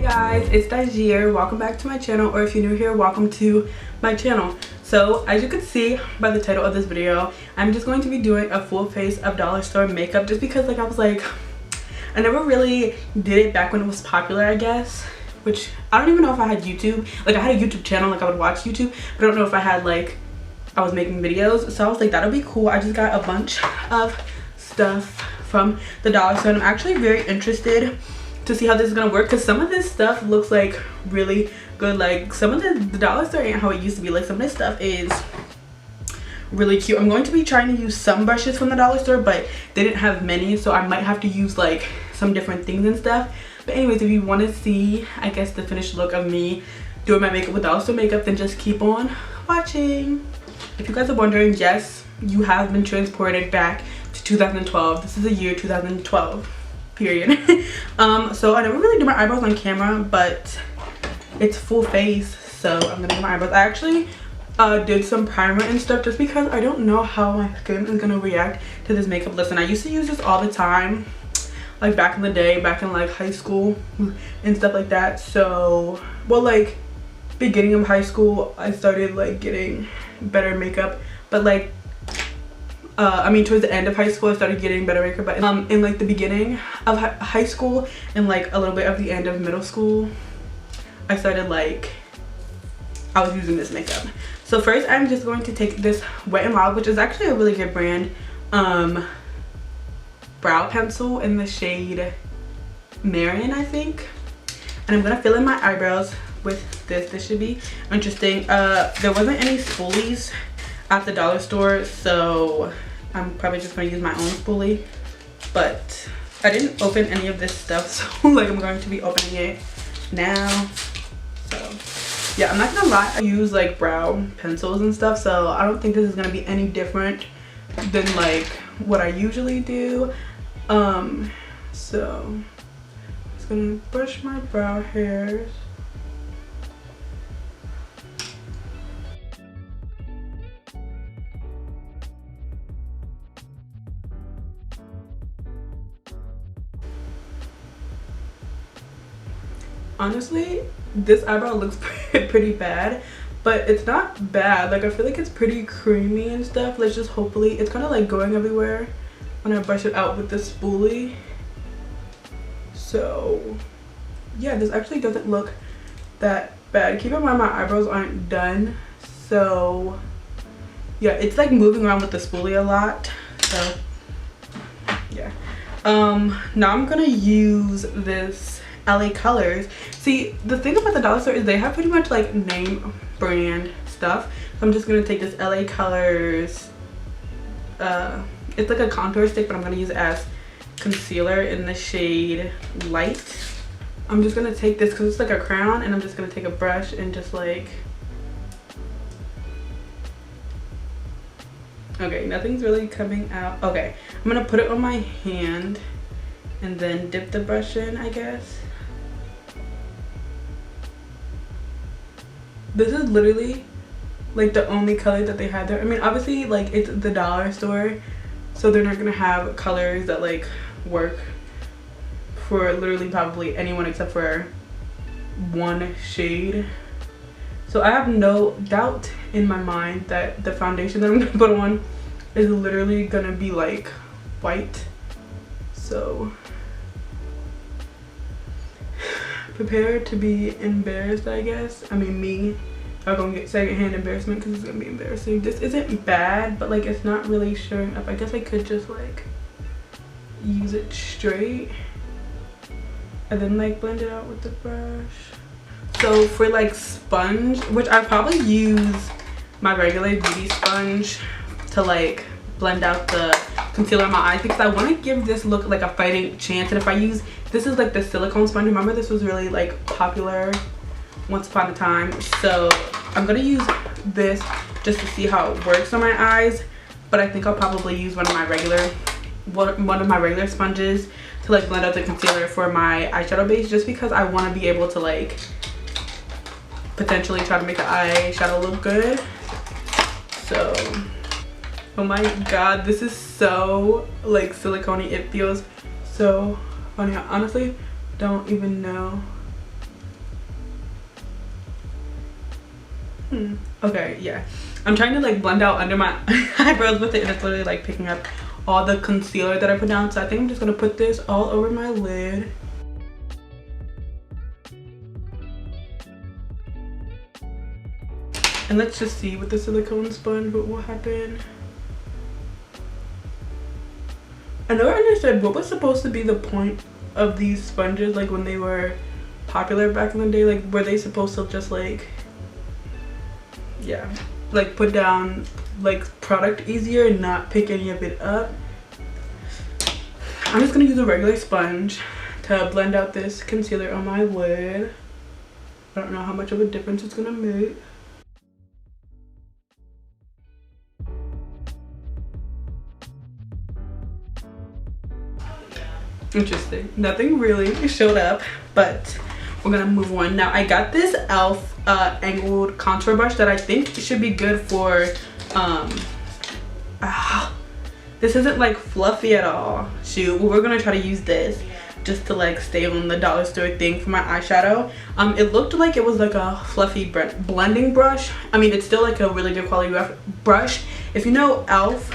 guys, it's Dajir. Welcome back to my channel, or if you're new here, welcome to my channel. So as you can see by the title of this video, I'm just going to be doing a full face of dollar store makeup just because I was like, I never really did it back when it was popular, I guess, which I don't even know if I had YouTube. Like, I had a YouTube channel, like I would watch YouTube, but I don't know if I had like, I was making videos. So I was like, that'll be cool. I just got a bunch of stuff from the dollar store and I'm actually very interested to see how this is gonna work, because some of this stuff looks like really good. Like some of the dollar store ain't how it used to be. Like some of this stuff is really cute. I'm going to be trying to use some brushes from the dollar store, but they didn't have many, so I might have to use like some different things and stuff. But anyways, if you want to see, I guess, the finished look of me doing my makeup with dollar store makeup, then just keep on watching. If you guys are wondering, yes, you have been transported back to 2012. This is the year 2012. Period. So I never really do my eyebrows on camera, but it's full face, so I'm gonna do my eyebrows. I actually did some primer and stuff just because I don't know how my skin is gonna react to this makeup. Listen, I used to use this all the time, like back in the day, back in like high school and stuff like that. So, well, like beginning of high school, I started like getting better makeup, but like I mean towards the end of high school I started getting better makeup, but in like the beginning of high school and like a little bit of the end of middle school, I started like, I was using this makeup. So first I'm just going to take this Wet n Wild, which is actually a really good brand, brow pencil in the shade Marion, I think, and I'm gonna fill in my eyebrows with this. This should be interesting. There wasn't any spoolies at the dollar store, so I'm probably just going to use my own spoolie, but I didn't open any of this stuff, so like I'm going to be opening it now. So yeah, I'm not gonna lie, I use like brow pencils and stuff, so I don't think this is gonna be any different than like what I usually do. So I'm just gonna brush my brow hairs. Honestly, this eyebrow looks pretty bad, but it's not bad. Like I feel like it's pretty creamy and stuff. Let's just hopefully, it's kind of like going everywhere when I brush it out with the spoolie. So yeah, this actually doesn't look that bad. Keep in mind my eyebrows aren't done, so yeah, it's like moving around with the spoolie a lot. So yeah, now I'm gonna use this LA Colors. See, the thing about the dollar store is they have pretty much like name brand stuff. So I'm just gonna take this LA Colors, it's like a contour stick, but I'm gonna use it as concealer in the shade Light. I'm just gonna take this because it's like a crown, and I'm just gonna take a brush and just like, okay, nothing's really coming out. Okay, I'm gonna put it on my hand and then dip the brush in, I guess. This is literally like the only color that they had there. I mean, obviously like it's the dollar store, so they're not gonna have colors that like work for literally probably anyone except for one shade. So I have no doubt in my mind that the foundation that I'm gonna put on is literally gonna be like white. So prepare to be embarrassed, I guess. I mean, me, I'm gonna get secondhand embarrassment because it's gonna be embarrassing. This isn't bad, but like it's not really showing up. I guess I could just like use it straight and then like blend it out with the brush. So for like sponge, which I probably use my regular beauty sponge to like blend out the concealer in my eyes, because I want to give this look like a fighting chance. And if I use, this is like the silicone sponge, remember this was really like popular once upon a time, so I'm gonna use this just to see how it works on my eyes. But I think I'll probably use one of my regular sponges to like blend out the concealer for my eyeshadow base, just because I want to be able to like potentially try to make the eyeshadow look good. So oh my god, this is so like silicone-y. It feels so funny. I honestly don't even know Okay, yeah. I'm trying to like blend out under my eyebrows with it, and it's literally like picking up all the concealer that I put down. So I think I'm just gonna put this all over my lid. And let's just see with the silicone sponge what will happen. I never understood what was supposed to be the point of these sponges, like when they were popular back in the day. Like, were they supposed to just like, yeah, like put down like product easier and not pick any of it up? I'm just gonna use a regular sponge to blend out this concealer on my lid. I don't know how much of a difference it's gonna make. Interesting, nothing really showed up, but we're gonna move on. Now I got this elf angled contour brush that I think should be good for this isn't like fluffy at all. Shoot, well, we're gonna try to use this just to like stay on the dollar store thing for my eyeshadow. It looked like it was like a fluffy blending brush. I mean, it's still like a really good quality brush. If you know elf,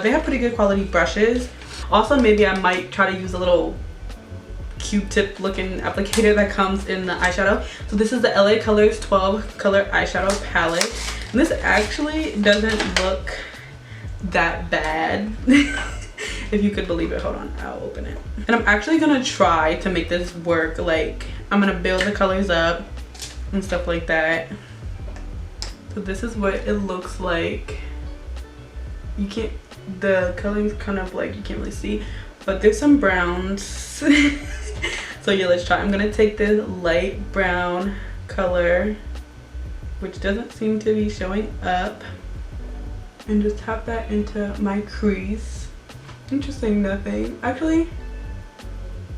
they have pretty good quality brushes. Also, maybe I might try to use a little Q-tip looking applicator that comes in the eyeshadow. So this is the LA Colors 12 color eyeshadow palette, and this actually doesn't look that bad. If you could believe it. Hold on, I'll open it. And I'm actually gonna try to make this work. Like, I'm gonna build the colors up and stuff like that. So this is what it looks like. You can't, the coloring's kind of like, you can't really see, but there's some browns. So yeah, let's try. I'm gonna take this light brown color, which doesn't seem to be showing up, and just tap that into my crease. Interesting, nothing. Actually,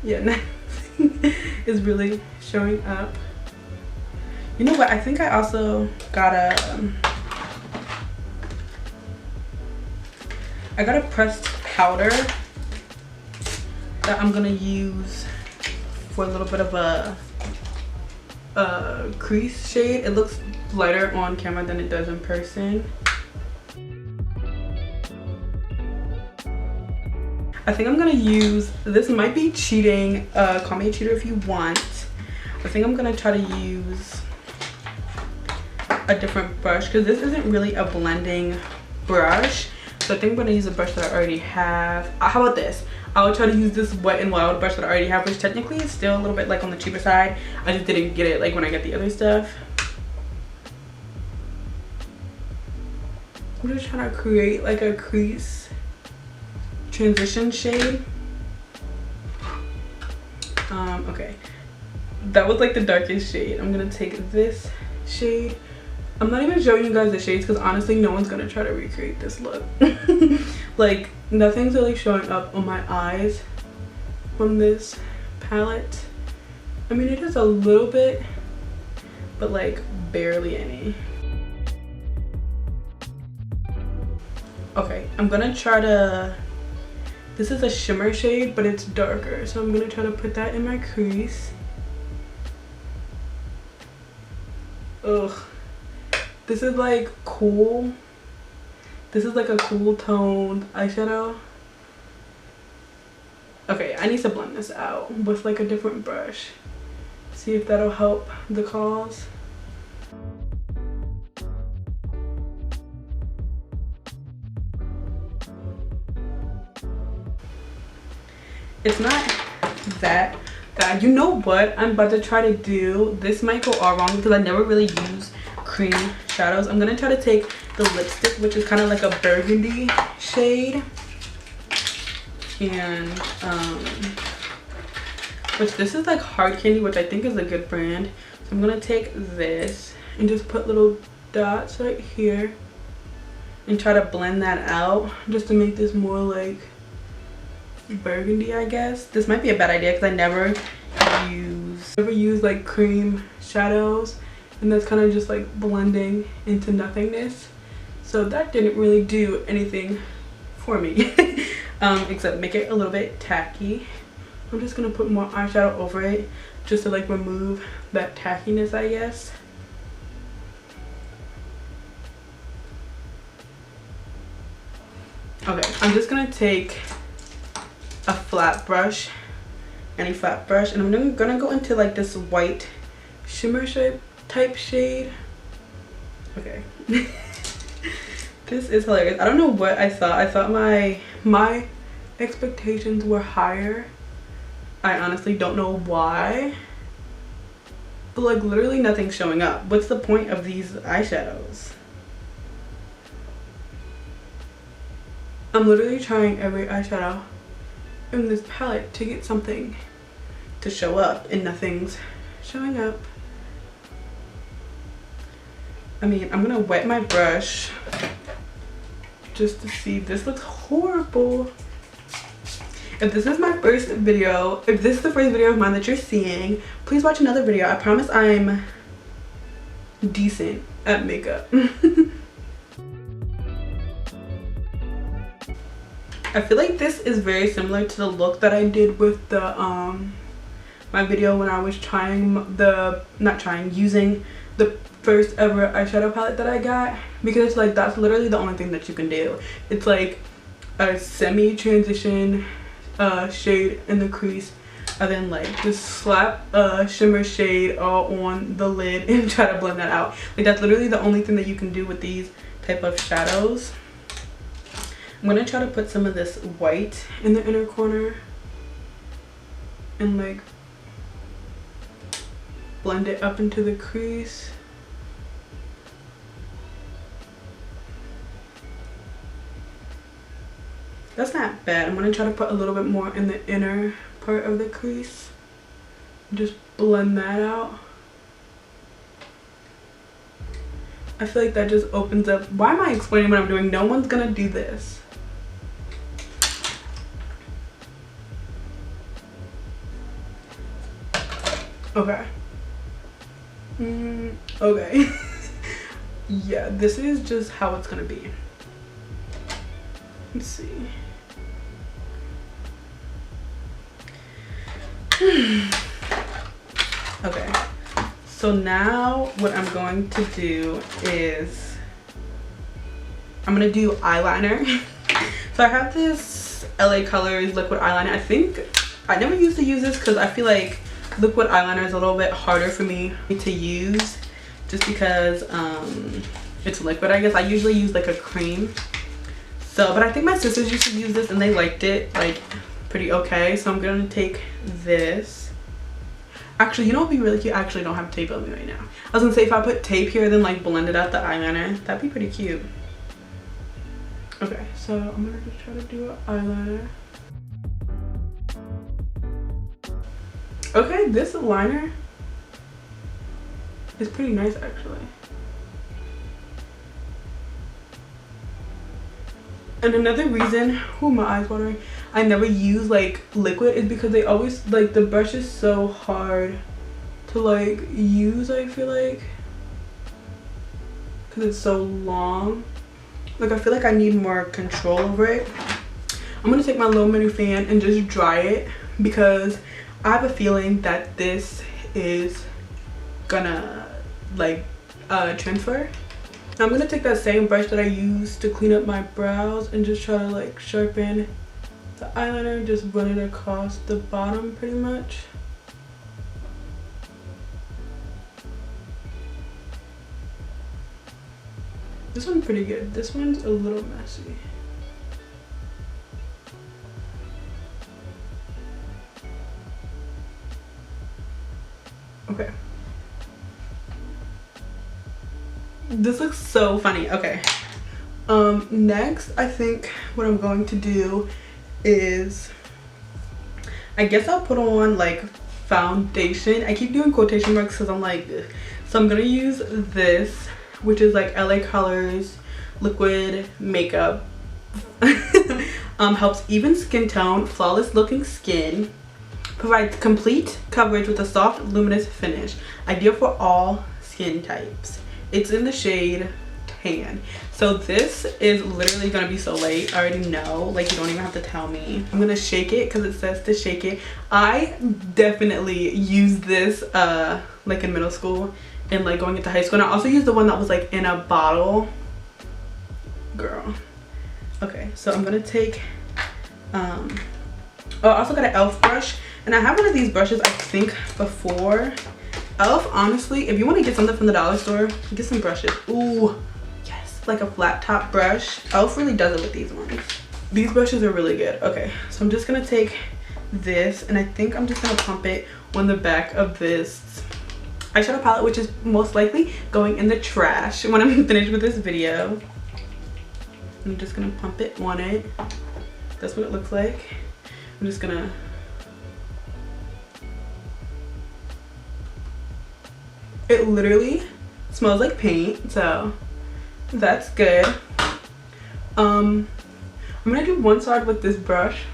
yeah, nothing is really showing up. You know what? I think I also got I got a pressed powder that I'm gonna use for a little bit of a crease shade. It looks lighter on camera than it does in person. I think I'm gonna use, this might be cheating, call me a cheater if you want. I think I'm gonna try to use a different brush because this isn't really a blending brush. So I think I'm gonna use a brush that I already have. How about this? I'll try to use this Wet n Wild brush that I already have, which technically is still a little bit like on the cheaper side. I just didn't get it like when I got the other stuff. I'm just trying to create like a crease transition shade. Okay, that was like the darkest shade. I'm gonna take this shade. I'm not even showing you guys the shades because honestly no one's gonna try to recreate this look. Like, nothing's really showing up on my eyes from this palette. I mean, it is a little bit, but like barely any. Okay, I'm gonna try to, this is a shimmer shade but it's darker, so I'm gonna try to put that in my crease. Ugh, this is like cool. This is like a cool toned eyeshadow. Okay, I need to blend this out with like a different brush. See if that'll help the cause. It's not that bad. You know what I'm about to try to do? This might go all wrong because I never really use cream shadows. I'm gonna try to take the lipstick, which is kind of like a burgundy shade, and which this is like Hard Candy, which I think is a good brand. So I'm gonna take this and just put little dots right here and try to blend that out just to make this more like burgundy, I guess. This might be a bad idea because I never use like cream shadows, and that's kind of just like blending into nothingness. So that didn't really do anything for me. Except make it a little bit tacky. I'm just gonna put more eyeshadow over it just to like remove that tackiness, I guess. Okay, I'm just gonna take a flat brush, any flat brush, and I'm gonna go into like this white shimmer shape type shade. Okay. This is hilarious. I don't know what I thought. I thought my expectations were higher. I honestly don't know why. But like literally nothing's showing up. What's the point of these eyeshadows? I'm literally trying every eyeshadow in this palette to get something to show up, and nothing's showing up. I mean, I'm gonna wet my brush just to see. This looks horrible. If this is my first video, if this is the first video of mine that you're seeing, please watch another video. I promise I'm decent at makeup. I feel like this is very similar to the look that I did with the my video when I was using the first ever eyeshadow palette that I got, because like that's literally the only thing that you can do. It's like a semi transition shade in the crease, and then like just slap shimmer shade all on the lid and try to blend that out. Like that's literally the only thing that you can do with these type of shadows. I'm gonna try to put some of this white in the inner corner and like blend it up into the crease. That's not bad. I'm gonna try to put a little bit more in the inner part of the crease. Just blend that out. I feel like that just opens up. Why am I explaining what I'm doing? No one's gonna do this. Okay. Okay. Yeah, this is just how it's gonna be. Let's see. Okay, so now what I'm going to do is I'm gonna do eyeliner. So I have this LA Colors liquid eyeliner. I think I never used to use this because I feel like liquid eyeliner is a little bit harder for me to use just because it's liquid. I guess I usually use like a cream. So, but I think my sisters used to use this and they liked it like pretty okay. So I'm gonna take this. Actually, you know what would be really cute? I actually don't have tape on me right now. I was gonna say if I put tape here then like blended out the eyeliner, that'd be pretty cute. Okay, so I'm gonna just try to do an eyeliner. Okay, this liner is pretty nice actually. And another reason, my eyes watering, I never use like liquid is because they always like the brush is so hard to like use, I feel like, because it's so long. Like I feel like I need more control over it. I'm gonna take my little mini fan and just dry it because I have a feeling that this is gonna like transfer. I'm gonna take that same brush that I used to clean up my brows and just try to like sharpen the eyeliner, just run it across the bottom pretty much. This one's pretty good. This one's a little messy. Okay. This looks so funny. Okay. Next, I think what I'm going to do is, I guess I'll put on like foundation. I keep doing quotation marks because I'm like, ugh. So I'm gonna use this, which is like LA Colors liquid makeup. Helps even skin tone, flawless looking skin, provides complete coverage with a soft luminous finish, ideal for all skin types. It's in the shade tan. So this is literally gonna be so late. I already know, like you don't even have to tell me. I'm gonna shake it because it says to shake it. I definitely used this like in middle school and like going into high school. And I also used the one that was like in a bottle. Girl, Okay, so I'm gonna take oh, I also got an e.l.f. brush, and I have one of these brushes I think before. e.l.f. honestly, if you want to get something from the dollar store, get some brushes. Ooh, yes, like a flat top brush. e.l.f. really does it with these ones. These brushes are really good. Okay, so I'm just gonna take this, and I think I'm just gonna pump it on the back of this eyeshadow palette, which is most likely going in the trash when I'm finished with this video. I'm just gonna pump it on it. That's what it looks like. I'm just gonna it literally smells like paint, so that's good. I'm gonna do one side with this brush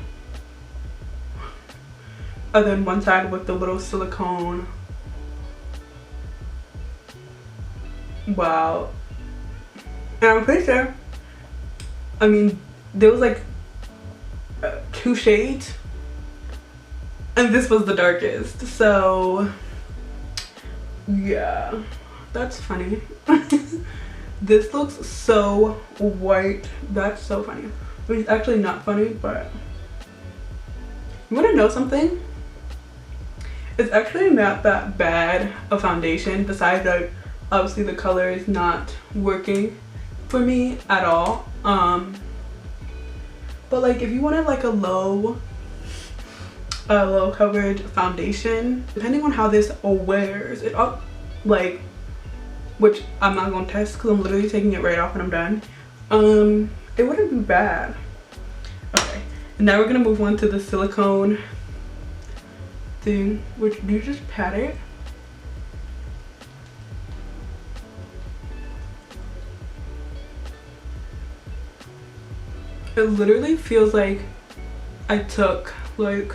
and then one side with the little silicone. Wow. And I'm pretty sure, I mean, there was like 2 shades and this was the darkest, so yeah, that's funny. This looks so white. That's so funny. I mean, it's actually not funny, but you want to know something? It's actually not that bad a foundation, besides like obviously the color is not working for me at all. But like if you wanted like a low coverage foundation, depending on how this wears it up, like, which I'm not gonna test because I'm literally taking it right off and I'm done, it wouldn't be bad. Okay, and now we're gonna move on to the silicone thing, which you just pat it. It literally feels like I took like,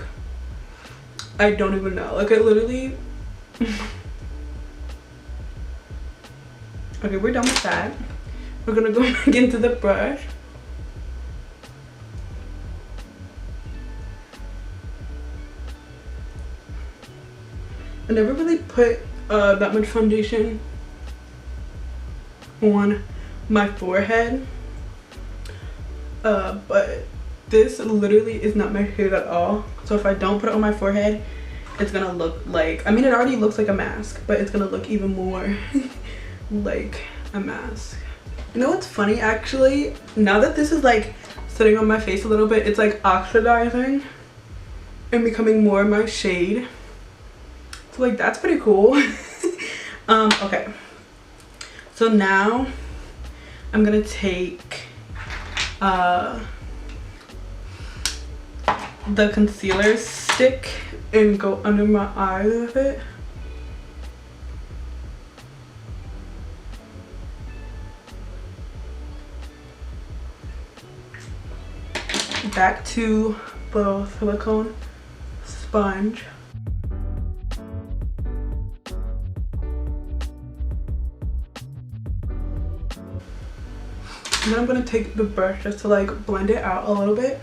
I don't even know, like it literally okay, we're done with that. We're gonna go back into the brush. I never really put that much foundation on my forehead, but this literally is not my shade at all. So if I don't put it on my forehead, it's gonna look like, I mean, it already looks like a mask, but it's gonna look even more like a mask. You know what's funny, actually? Now that this is like sitting on my face a little bit, it's like oxidizing and becoming more my shade. So like that's pretty cool. Okay, so now I'm gonna take the concealer stick and go under my eye with it. Back to the silicone sponge. And then I'm gonna take the brush just to like blend it out a little bit.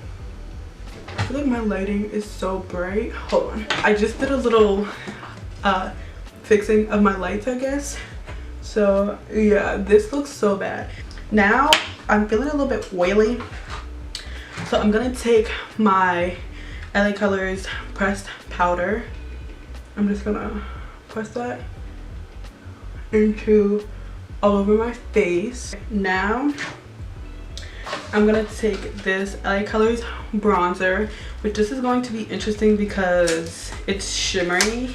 I feel like my lighting is so bright. Hold on. I just did a little fixing of my lights, I guess. So yeah, this looks so bad. Now I'm feeling a little bit oily. So I'm gonna take my LA Colors pressed powder. I'm just gonna press that into all over my face. Now I'm gonna take this LA Colors bronzer, which this is going to be interesting because it's shimmery,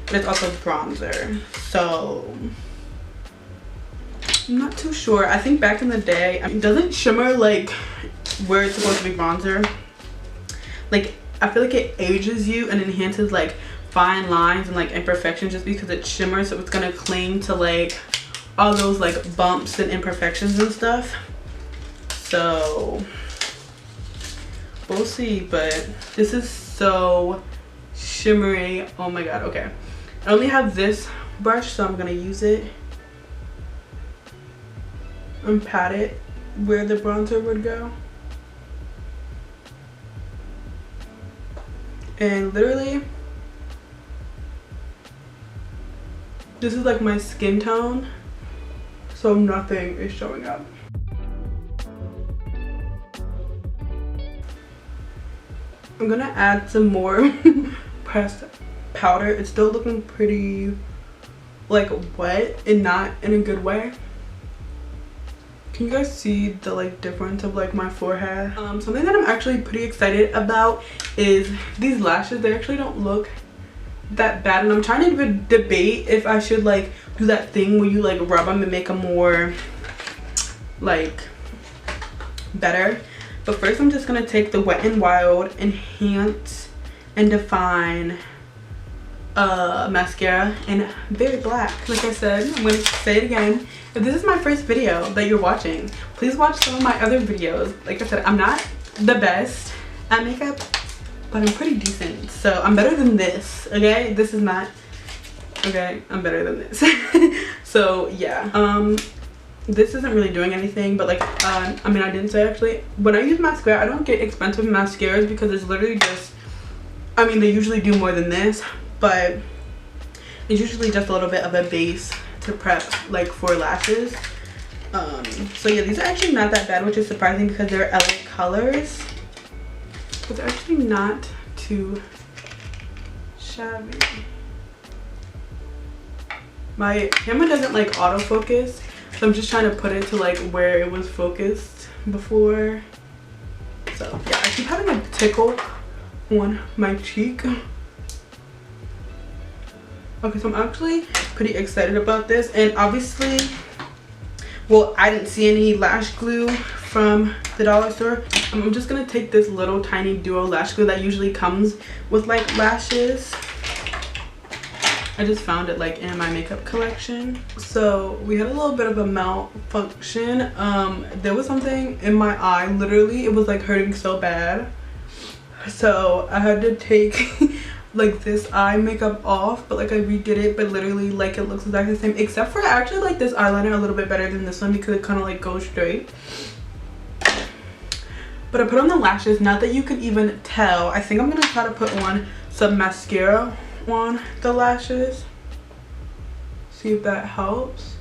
but it's also bronzer. So I'm not too sure. I think back in the day, it doesn't shimmer like where it's supposed to be bronzer. Like I feel like it ages you and enhances like fine lines and like imperfections just because it shimmers, so it's gonna cling to like all those like bumps and imperfections and stuff. So we'll see, but this is so shimmery. Oh my god. Okay, I only have this brush, so I'm gonna use it and pat it where the bronzer would go. And literally, this is like my skin tone, so nothing is showing up. I'm gonna add some more pressed powder. It's still looking pretty like wet and not in a good way. Can you guys see the like difference of like my forehead? Something that I'm actually pretty excited about is these lashes. They actually don't look that bad, and I'm trying to debate if I should like do that thing where you like rub them and make them more like better. But first I'm just gonna take the Wet n Wild Enhance and Define mascara in very black. Like I said, I'm gonna say it again, if this is my first video that you're watching, please watch some of my other videos. Like I said, I'm not the best at makeup, but I'm pretty decent, so I'm better than this. Okay, this is not okay, I'm better than this. So yeah, this isn't really doing anything, but like I mean, I didn't say actually, when I use mascara I don't get expensive mascaras because it's literally just, I mean, they usually do more than this, but it's usually just a little bit of a base to prep like for lashes. So yeah, these are actually not that bad, which is surprising because they're LA colors, but they're actually not too shabby. My camera doesn't like autofocus, so I'm just trying to put it to like where it was focused before. So yeah, I keep having a tickle on my cheek. Okay, so I'm actually pretty excited about this, and obviously, well, I didn't see any lash glue from the dollar store. I'm just gonna take this little tiny duo lash glue that usually comes with like lashes. I just found it like in my makeup collection. So we had a little bit of a malfunction. There was something in my eye, literally it was like hurting so bad, so I had to take like this eye makeup off, but like I redid it, but literally like it looks exactly the same, except for I actually like this eyeliner a little bit better than this one because it kind of like goes straight. But I put on the lashes, not that you can even tell. I think I'm gonna try to put on some mascara on the lashes, see if that helps.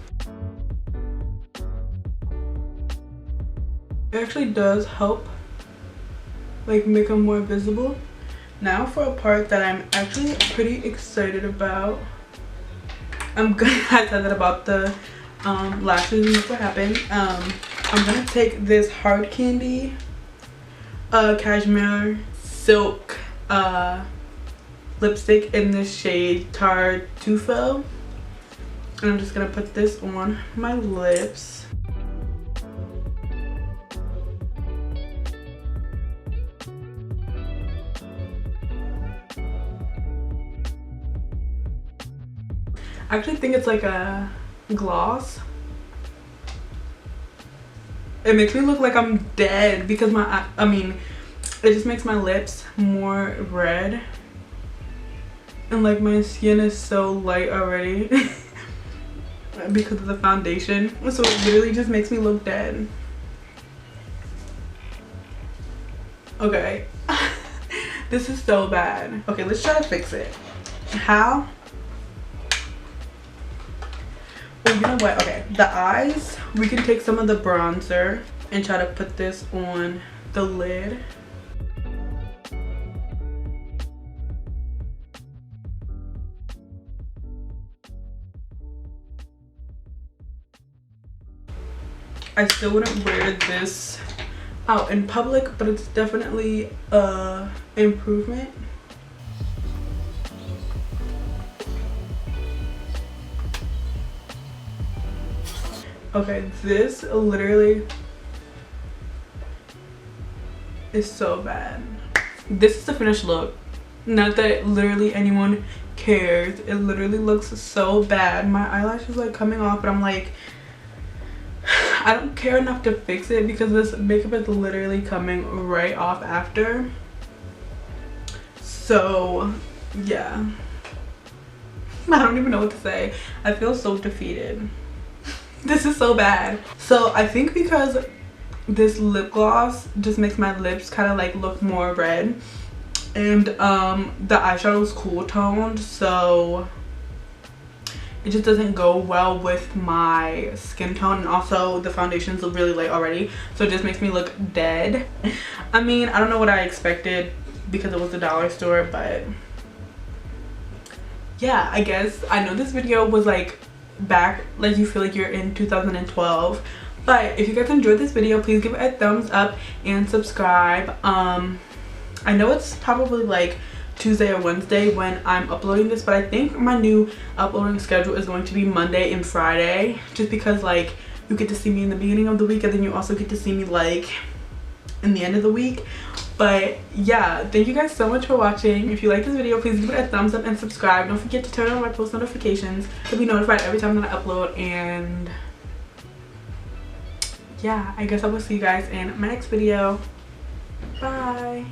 It actually does help like make them more visible. Now for a part that I'm actually pretty excited about. I said that about the lashes and look what happened. I'm gonna take this hard candy cashmere silk lipstick in the shade Tartufo, and I'm just gonna put this on my lips. I actually think it's like a gloss. It makes me look like I'm dead because I mean, it just makes my lips more red. And like my skin is so light already because of the foundation. So it literally just makes me look dead. Okay. This is so bad. Okay, let's try to fix it. How? Oh, you know what? Okay, the eyes, we can take some of the bronzer and try to put this on the lid. I still wouldn't wear this out in public, but it's definitely a improvement. Okay, this literally is so bad. This is the finished look. Not that literally anyone cares. It literally looks so bad. My eyelash is like coming off, but I'm like, I don't care enough to fix it because this makeup is literally coming right off after. So yeah, I don't even know what to say. I feel so defeated. This is so bad. So I think because this lip gloss just makes my lips kind of like look more red, and the eyeshadow is cool toned, so it just doesn't go well with my skin tone, and also the foundation's really light already, so it just makes me look dead. I mean, I don't know what I expected because it was the dollar store. But yeah, I guess I know this video was like back, like you feel like you're in 2012, but if you guys enjoyed this video, please give it a thumbs up and subscribe. I know it's probably like Tuesday or Wednesday when I'm uploading this, but I think my new uploading schedule is going to be Monday and Friday, just because like you get to see me in the beginning of the week and then you also get to see me like in the end of the week. But yeah, thank you guys so much for watching. If you like this video, please give it a thumbs up and subscribe. Don't forget to turn on my post notifications to be notified every time that I upload. And yeah, I guess I will see you guys in my next video. Bye.